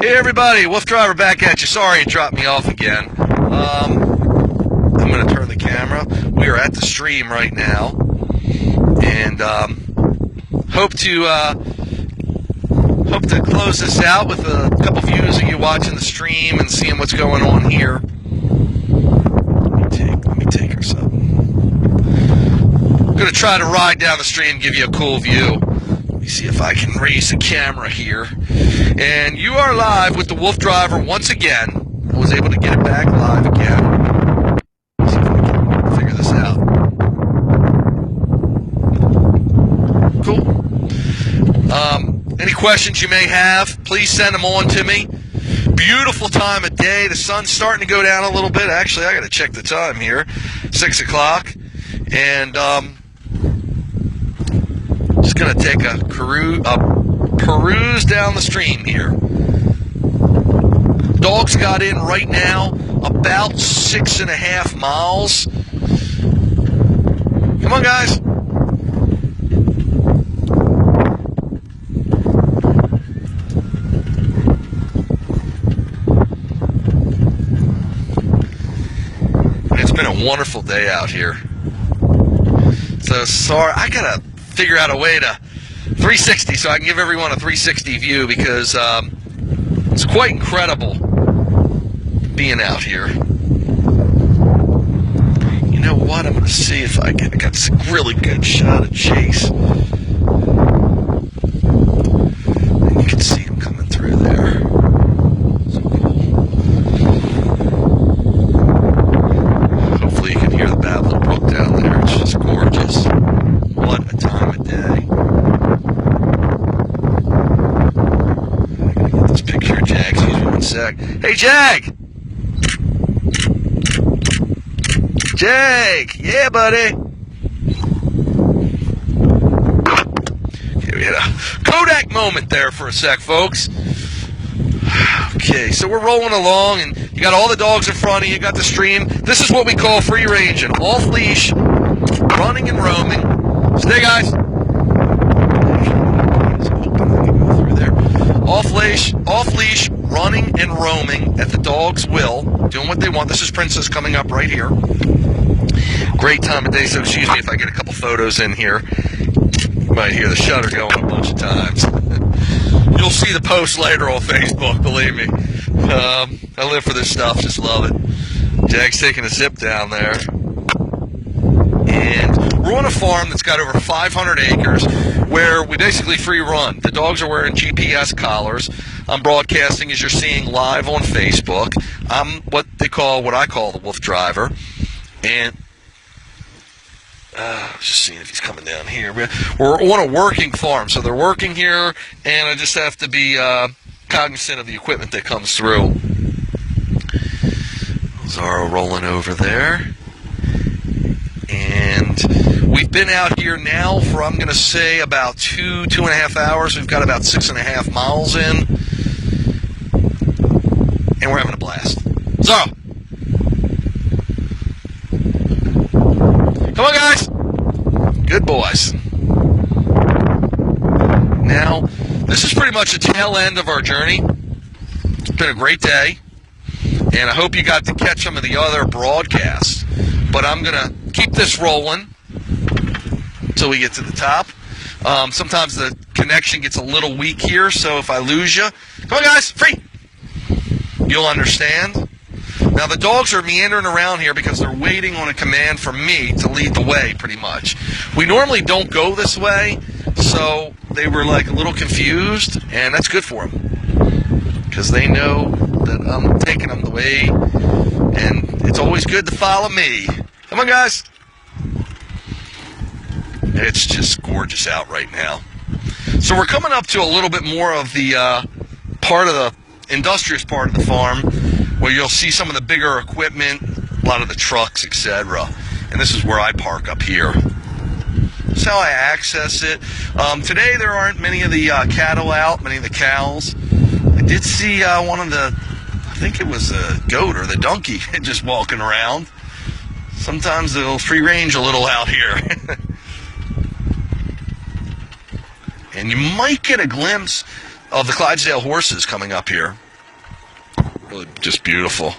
Hey everybody, WooFDriver back at you. Sorry it dropped me off again. I'm going to turn the camera. We are at the stream right now, and hope to close this out with a couple views of you watching the stream and seeing what's going on here. Let me take her something. I'm going to try to ride down the stream and give you a cool view. Let me see if I can raise the camera here. And you are live with the WooFDriver once again. I was able to get it back live again. Let's see if I can figure this out. Cool. Any questions you may have, please send them on to me. Beautiful time of day. The sun's starting to go down a little bit. Actually, I got to check the time here. 6 o'clock. And just going to take a peruse down the stream here. Dogs got in right now about 6.5 miles. Come on, guys. It's been a wonderful day out here. So sorry, I gotta figure out a way to 360 so I can give everyone a 360 view, because it's quite incredible being out here. You know what? I'm going to see if I got a really good shot of Chase. And you can see him coming through there. So cool. Hopefully you can hear the babbling brook down there. It's just gorgeous. What a time of day. This picture of Jag. Excuse me one sec. Hey, Jag! Jag! Yeah, buddy! Okay, we had a Kodak moment there for a sec, folks. Okay, so we're rolling along, and you got all the dogs in front of you, you got the stream. This is what we call free ranging. Off leash, running and roaming. Stay, guys. Off leash, running and roaming at the dog's will, doing what they want. This is Princess coming up right here. Great time of day, so excuse me if I get a couple photos in here. You might hear the shutter going a bunch of times. You'll see the post later on Facebook, believe me. I live for this stuff, just love it. Jag's taking a zip down there. And we're on a farm that's got over 500 acres where we basically free run. The dogs are wearing GPS collars. I'm broadcasting, as you're seeing, live on Facebook. I'm what I call the WooFDriver. And just seeing if he's coming down here. We're on a working farm, so they're working here, and I just have to be cognizant of the equipment that comes through. Zorro rolling over there. And we've been out here now for, I'm going to say, about 2.5 hours. We've got about 6.5 miles in. And we're having a blast. Zorro! Come on, guys! Good boys. Now, this is pretty much the tail end of our journey. It's been a great day. And I hope you got to catch some of the other broadcasts. But I'm going to keep this rolling until we get to the top. Sometimes the connection gets a little weak here, so if I lose you, come on, guys, free. You'll understand. Now, the dogs are meandering around here because they're waiting on a command from me to lead the way, pretty much. We normally don't go this way, so they were like a little confused, and that's good for them because they know that I'm taking them the way, and it's always good to follow me. Come on, guys. It's just gorgeous out right now. So we're coming up to a little bit more of the part of the industrious part of the farm, where you'll see some of the bigger equipment, a lot of the trucks, etc. And this is where I park up here. That's how I access it. Today there aren't many of the cattle out, many of the cows. I did see one of the, I think it was a goat or the donkey just walking around. Sometimes they'll free range a little out here. And you might get a glimpse of the Clydesdale horses coming up here. Really just beautiful.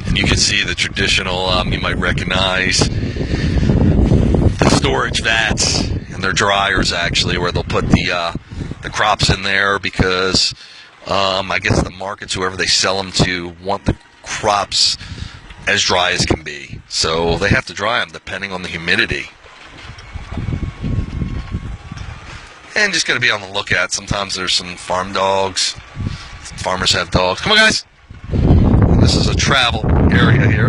And you can see the traditional, you might recognize the storage vats and their dryers, actually, where they'll put the crops in there because I guess the markets, whoever they sell them to, want the crops as dry as can be. So they have to dry them depending on the humidity. And just going to be on the lookout. Sometimes there's some farm dogs. Farmers have dogs. Come on, guys. This is a travel area here.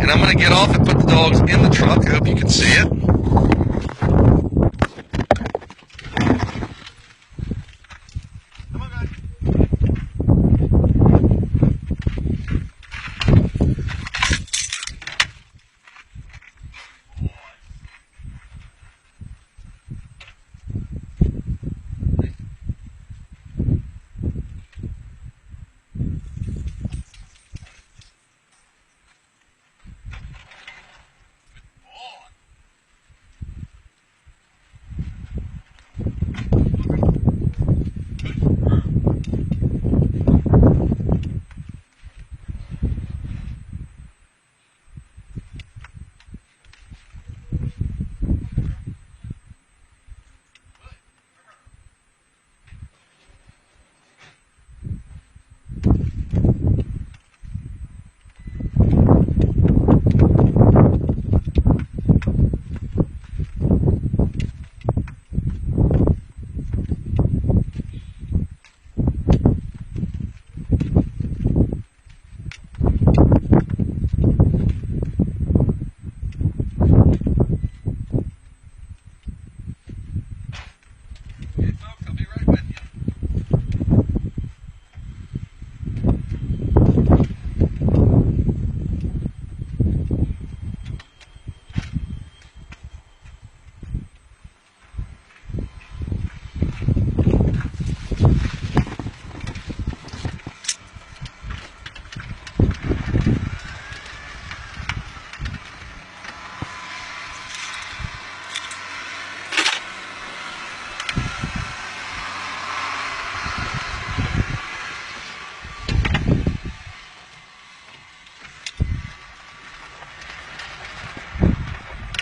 And I'm going to get off and put the dogs in the truck. I hope you can see it. Come on, guys.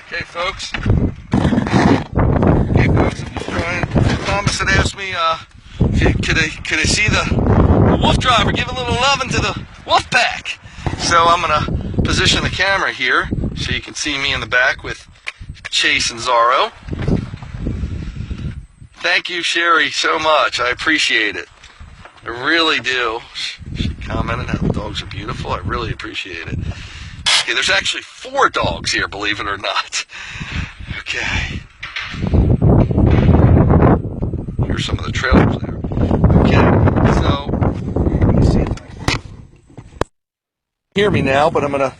Hey folks, I'm just trying. Thomas had asked me, could I see the WooFDriver, give a little loving to the wolf pack. So I'm gonna position the camera here so you can see me in the back with Chase and Zorro. Thank you, Sherry, so much. I appreciate it. I really do. She commented how the dogs are beautiful. I really appreciate it. Okay, there's actually 4 dogs here, believe it or not. Okay. Here's some of the trailers there. Okay, so you can see it. Hear me now, but I'm going to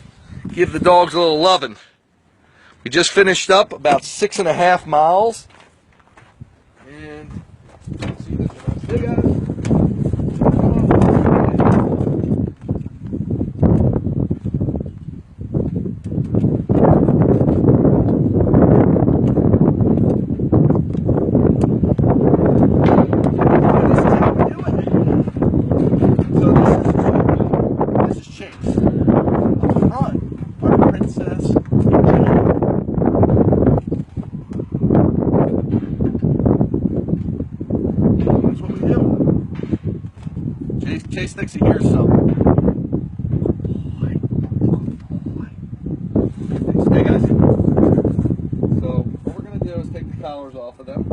give the dogs a little loving. We just finished up about 6.5 miles. And see this one. Big guys. Chase thinks he hears something. Hey guys. So what we're going to do is take the collars off of them.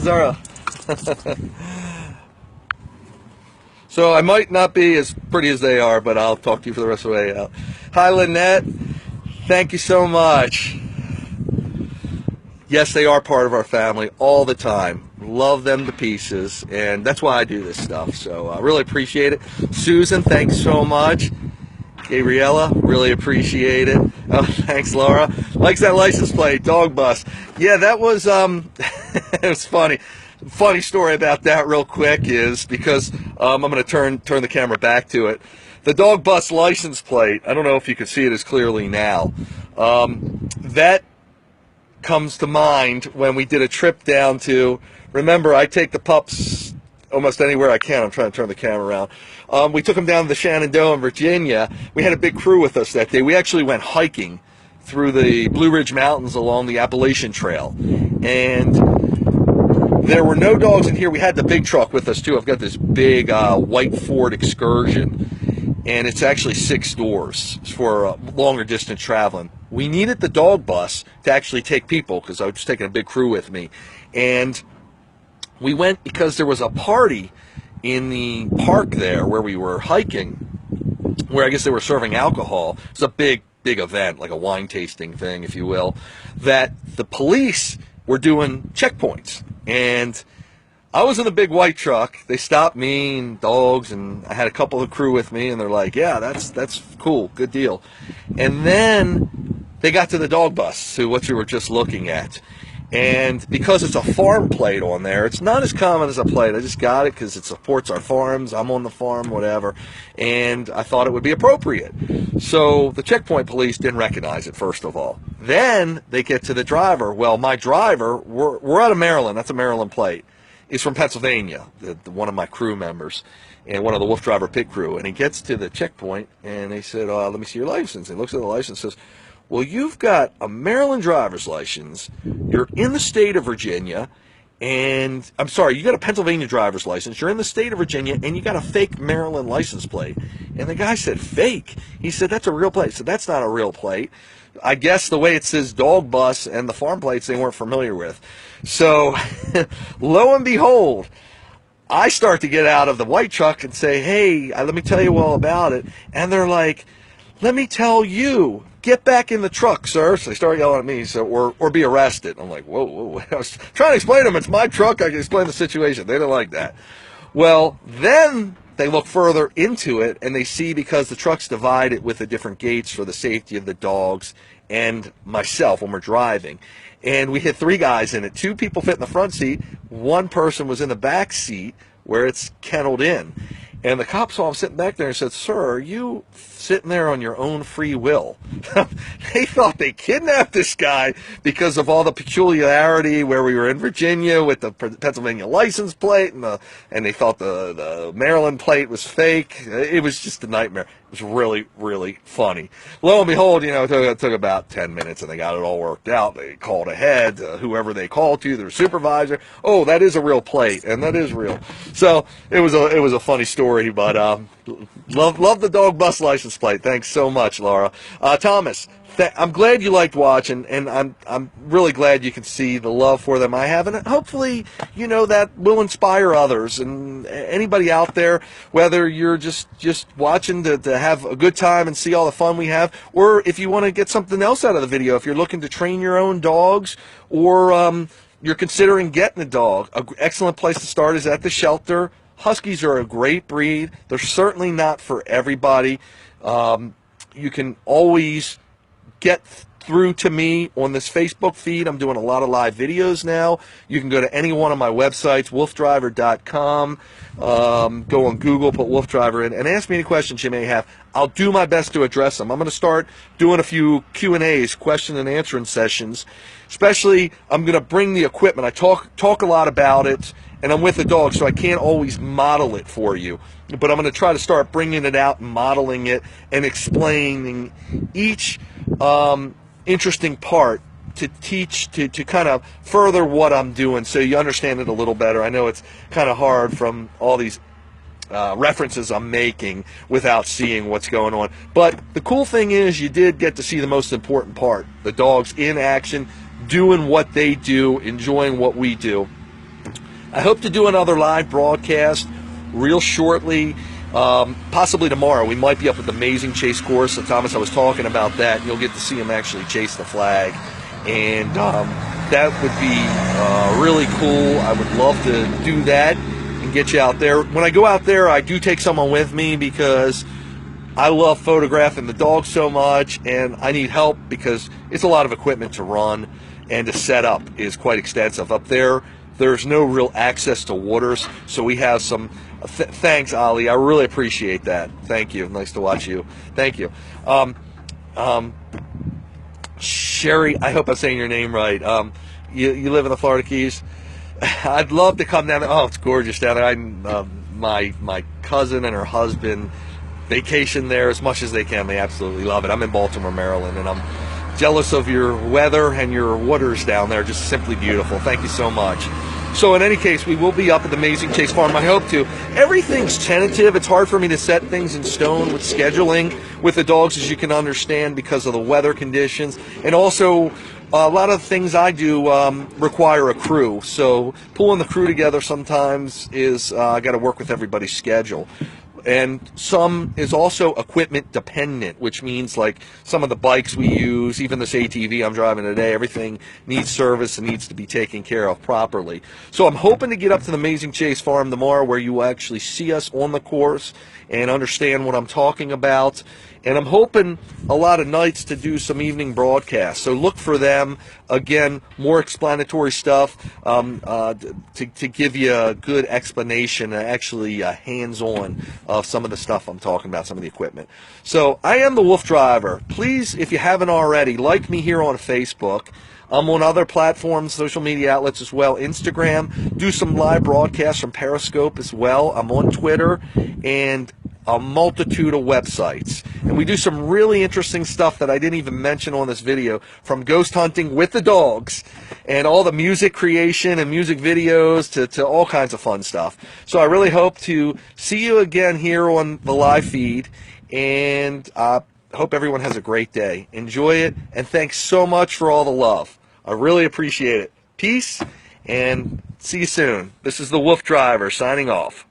Zara. So I might not be as pretty as they are, but I'll talk to you for the rest of the way out. Hi, Lynette. Thank you so much. Yes, they are part of our family all the time. Love them to pieces, and that's why I do this stuff. So I really appreciate it. Susan, thanks so much. Gabriella, really appreciate it. Oh, thanks, Laura. Likes that license plate, dog bus. Yeah, that was it was funny. Funny story about that real quick is because I'm going to turn the camera back to it. The dog bus license plate, I don't know if you can see it as clearly now. That comes to mind when we did a trip down to, remember, I take the pups almost anywhere I can. I'm trying to turn the camera around. We took them down to the Shenandoah in Virginia. We had a big crew with us that day. We actually went hiking through the Blue Ridge Mountains along the Appalachian Trail. And there were no dogs in here. We had the big truck with us, too. I've got this big white Ford Excursion, and it's actually 6 doors for longer distance traveling. We needed the dog bus to actually take people because I was just taking a big crew with me. And we went because there was a party in the park there where we were hiking, where I guess they were serving alcohol. It's a big event, like a wine tasting thing, if you will, that the police were doing checkpoints. And I was in the big white truck. They stopped me and dogs, and I had a couple of crew with me, and they're like, yeah, that's cool, good deal. And then they got to the dog bus, to what you were just looking at. And because it's a farm plate on there, it's not as common as a plate. I just got it because it supports our farms. I'm on the farm, whatever. And I thought it would be appropriate. So the checkpoint police didn't recognize it, first of all. Then they get to the driver. Well, my driver, we're out of Maryland. That's a Maryland plate. He's from Pennsylvania, one of my crew members, and one of the WooFDriver pit crew. And he gets to the checkpoint, and they said, let me see your license. He looks at the license and says, well, you've got a Maryland driver's license, you're in the state of Virginia, and, I'm sorry, you got a Pennsylvania driver's license, you're in the state of Virginia, and you got a fake Maryland license plate. And the guy said, fake? He said, that's a real plate. So that's not a real plate. I guess the way it says dog bus and the farm plates they weren't familiar with. So, lo and behold, I start to get out of the white truck and say, hey, let me tell you all about it. And they're like, let me tell you. Get back in the truck, sir. So they start yelling at me, so, or be arrested. I'm like, whoa. I was trying to explain to them, it's my truck. I can explain the situation. They didn't like that. Well, then they look further into it, and they see because the truck's divided with the different gates for the safety of the dogs and myself when we're driving. And we had 3 guys in it. 2 people fit in the front seat. 1 person was in the back seat where it's kenneled in. And the cop saw him sitting back there and said, sir, are you sitting there on your own free will? They thought they kidnapped this guy because of all the peculiarity where we were in Virginia with the Pennsylvania license plate, and they thought the Maryland plate was fake. It was just a nightmare. It was really, really funny. Lo and behold, it took about 10 minutes, and they got it all worked out. They called ahead, whoever they called to, their supervisor. Oh, that is a real plate, and that is real. So it was a funny story, but love the dog bus license plate. Thanks so much, Laura. Thomas, I'm glad you liked watching, and I'm really glad you can see the love for them I have, and hopefully, that will inspire others and anybody out there, whether you're just watching to have a good time and see all the fun we have, or if you want to get something else out of the video, if you're looking to train your own dogs, or you're considering getting a dog, an excellent place to start is at the shelter. Huskies are a great breed. They're certainly not for everybody. You can always get through to me on this Facebook feed. I'm doing a lot of live videos now. You can go to any one of my websites, woofdriver.com. Go on Google, put WooFDriver in, and ask me any questions you may have. I'll do my best to address them. I'm going to start doing a few Q&As, question and answering sessions. Especially, I'm going to bring the equipment. I talk a lot about it, and I'm with the dog, so I can't always model it for you. But I'm going to try to start bringing it out and modeling it and explaining each interesting part to teach, to kind of further what I'm doing so you understand it a little better. I know it's kind of hard from all these references I'm making without seeing what's going on. But the cool thing is you did get to see the most important part, the dogs in action, doing what they do, enjoying what we do. I hope to do another live broadcast real shortly, possibly tomorrow. We might be up at the Amazing Chase course. So Thomas, I was talking about that. You'll get to see him actually chase the flag, and that would be really cool. I would love to do that and get you out there. When I go out there, I do take someone with me because I love photographing the dogs so much, and I need help because it's a lot of equipment to run, and the setup is quite extensive. Up there, there's no real access to waters, so we have some... thanks, Ali. I really appreciate that. Thank you. Nice to watch you. Thank you. Sherry, I hope I'm saying your name right. You live in the Florida Keys? I'd love to come down there. Oh, it's gorgeous down there. My cousin and her husband vacation there as much as they can. They absolutely love it. I'm in Baltimore, Maryland, and I'm jealous of your weather and your waters down there. Just simply beautiful. Thank you so much. So in any case, we will be up at the Amazing Chase Farm. I hope to. Everything's tentative. It's hard for me to set things in stone with scheduling with the dogs, as you can understand, because of the weather conditions. And also, a lot of things I do require a crew. So pulling the crew together sometimes is, I got to work with everybody's schedule. And some is also equipment dependent, which means like some of the bikes we use, even this ATV I'm driving today, everything needs service and needs to be taken care of properly. So I'm hoping to get up to the Amazing Chase Farm tomorrow, where you will actually see us on the course and understand what I'm talking about. And I'm hoping a lot of nights to do some evening broadcasts. So look for them. Again, more explanatory stuff to give you a good explanation, actually hands-on of some of the stuff I'm talking about, some of the equipment. So I am the WooFDriver. Please, if you haven't already, like me here on Facebook. I'm on other platforms, social media outlets as well. Instagram, do some live broadcasts from Periscope as well. I'm on Twitter and a multitude of websites. And we do some really interesting stuff that I didn't even mention on this video, from ghost hunting with the dogs and all the music creation and music videos to all kinds of fun stuff. So I really hope to see you again here on the live feed, and hope everyone has a great day. Enjoy it, and thanks so much for all the love. I really appreciate it. Peace, and see you soon. This is the WooFDriver signing off.